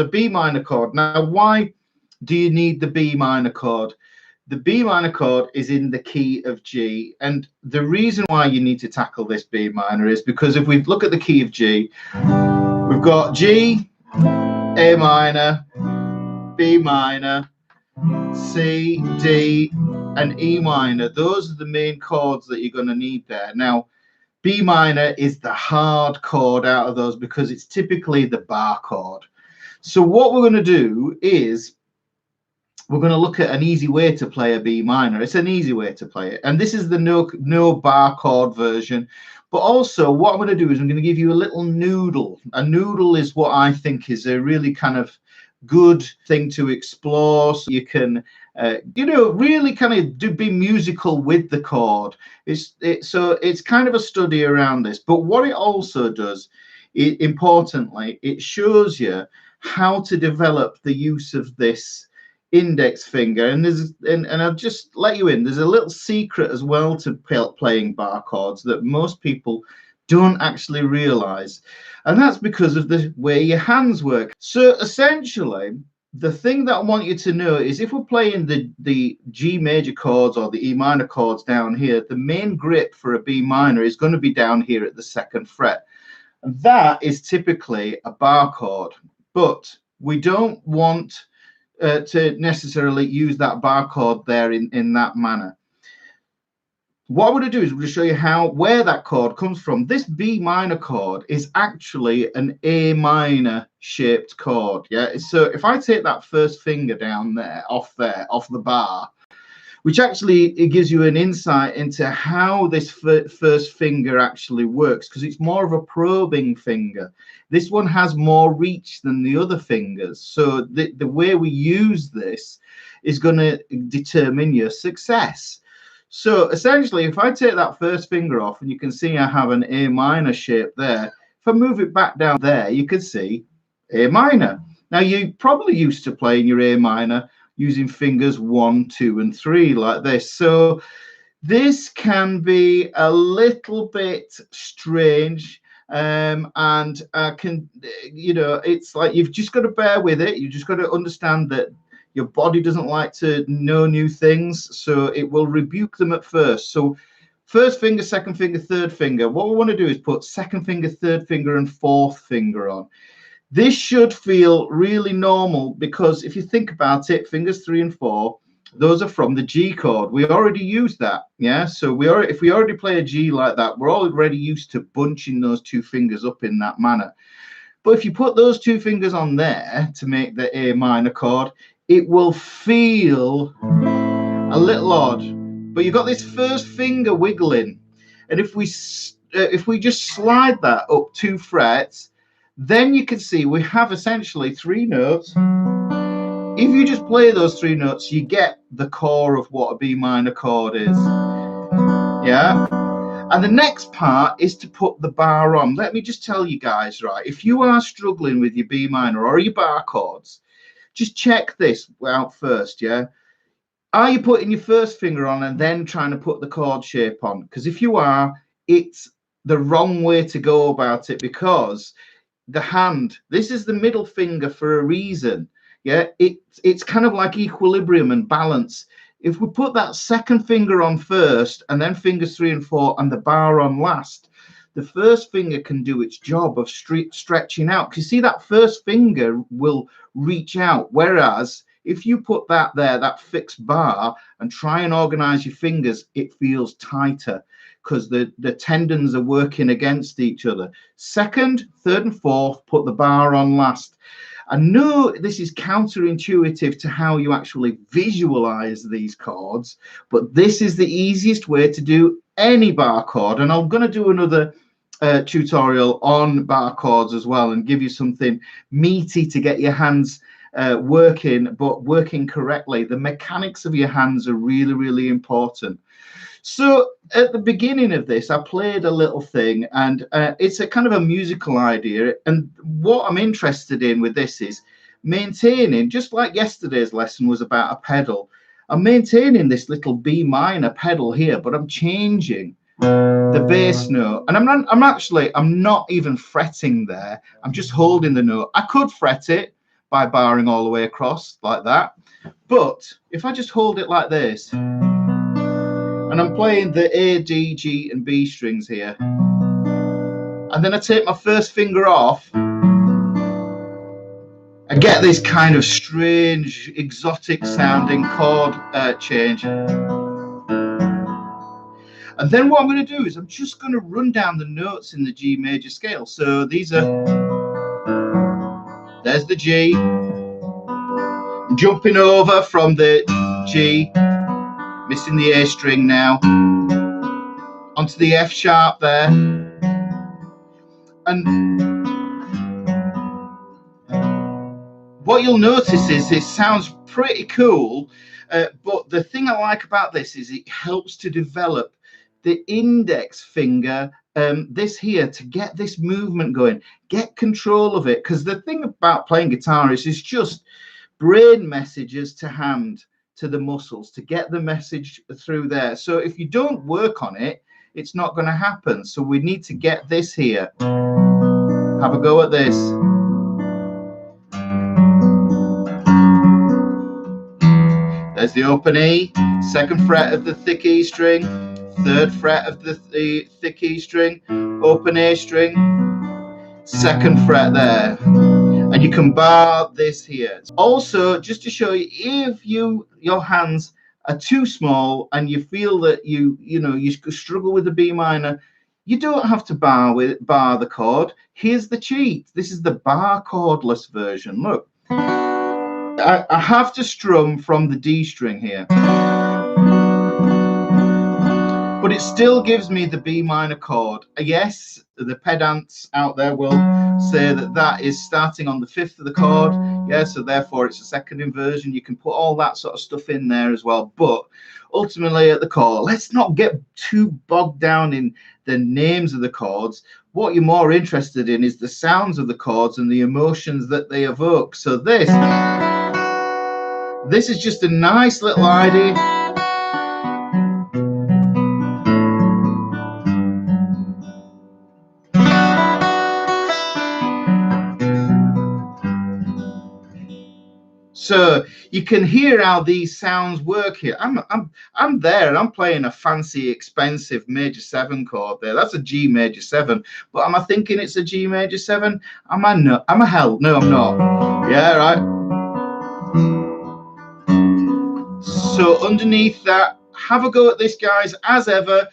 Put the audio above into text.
the B minor chord. Now, why do you need the B minor chord? The B minor chord is in the key of G, and the reason why you need to tackle this B minor is because if we look at the key of G, we've got G, A minor, B minor, C, D, and E minor. Those are the main chords that you're going to need there. Now, B minor is the hard chord out of those because it's typically the bar chord. So what we're going to do is we're going to look at an easy way to play a B minor. It's an easy way to play it. And this is the no bar chord version. But also what I'm going to do is I'm going to give you a little noodle. A noodle is what I think is a really kind of good thing to explore. So you can, you know, really kind of be musical with the chord. So it's kind of a study around this. But what it also does, importantly, it shows you how to develop the use of this index finger, and I'll just let you in, there's a little secret as well to playing bar chords that most people don't actually realize, and that's because of the way your hands work. So essentially the thing that I want you to know is if we're playing the G major chords or the E minor chords down here, the main grip for a B minor is going to be down here at the 2nd fret, and that is typically a bar chord. But we don't want to necessarily use that bar chord there in that manner. What I'm going to do is we're going to show you where that chord comes from. This B minor chord is actually an A minor shaped chord. Yeah. So if I take that first finger down there, off the bar, which actually it gives you an insight into how this first finger actually works, because it's more of a probing finger. This one has more reach than the other fingers. So the way we use this is going to determine your success. So essentially, if I take that first finger off, and you can see I have an A minor shape there, if I move it back down there, you can see A minor. Now, you're probably used to playing your A minor using fingers 1, 2, and 3 like this. So this can be a little bit strange, and can, you know, it's like you've just got to bear with it. You've just got to understand that your body doesn't like to know new things, so it will rebuke them at first. So first finger, second finger, third finger. What we want to do is put second finger, third finger, and fourth finger on. This should feel really normal because if you think about it, fingers 3 and 4, those are from the G chord. We already used that, yeah? So if we already play a G like that, we're already used to bunching those 2 fingers up in that manner. But if you put those 2 fingers on there to make the A minor chord, it will feel a little odd. But you've got this first finger wiggling. And if we just slide that up 2 frets, then you can see we have essentially 3 notes. If you just play those 3 notes, you get the core of what a B minor chord is. Yeah. And the next part is to put the bar on. Let me just tell you guys, right, if you are struggling with your B minor or your bar chords, just check this out first, yeah? Are you putting your first finger on and then trying to put the chord shape on? Because if you are, it's the wrong way to go about it, because the hand, this is the middle finger for a reason. Yeah, it's kind of like equilibrium and balance. If we put that second finger on first and then fingers 3 and 4 and the bar on last, the first finger can do its job of stretching out. You see, that first finger will reach out, whereas if you put that there, that fixed bar, and try and organize your fingers, it feels tighter because the tendons are working against each other. Second, third, and fourth, put the bar on last. I know this is counterintuitive to how you actually visualize these chords, but this is the easiest way to do any bar chord. And I'm going to do another tutorial on bar chords as well, and give you something meaty to get your hands working, but working correctly. The mechanics of your hands are really, really important. So at the beginning of this, I played a little thing, and it's a kind of a musical idea. And what I'm interested in with this is maintaining, just like yesterday's lesson was about a pedal, I'm maintaining this little B minor pedal here, but I'm changing the bass note. And I'm not even fretting there. I'm just holding the note. I could fret it, by barring all the way across like that. But if I just hold it like this, and I'm playing the A, D, G, and B strings here, and then I take my first finger off, I get this kind of strange, exotic sounding chord change. And then what I'm going to do is I'm just going to run down the notes in the G major scale. So these are, there's the G, I'm jumping over from the G, missing the A string now, onto the F sharp there. And what you'll notice is it sounds pretty cool, but the thing I like about this is it helps to develop the index finger, this here, to get this movement going, get control of it. Because the thing about playing guitar is it's just brain messages to hand, to the muscles, to get the message through there. So if you don't work on it, it's not going to happen. So we need to get this here. Have a go at this. There's the open E, second fret of the thick E string, third fret of the thick E string, open A string, second fret there. And you can bar this here. Also, just to show you, if your hands are too small and you feel that you struggle with the B minor, you don't have to bar the chord. Here's the cheat. This is the bar chordless version. Look. I have to strum from the D string here, but it still gives me the B minor chord. Yes, the pedants out there will say that that is starting on the 5th of the chord. Yeah, so therefore it's a second inversion. You can put all that sort of stuff in there as well. But ultimately at the core, let's not get too bogged down in the names of the chords. What you're more interested in is the sounds of the chords and the emotions that they evoke. So this is just a nice little idea. So you can hear how these sounds work here. I'm there and I'm playing a fancy, expensive major 7 chord there. That's a G major 7. But am I thinking it's a G major 7? Am I not? Am I hell? No, I'm not. Yeah, right. So underneath that, have a go at this, guys. As ever,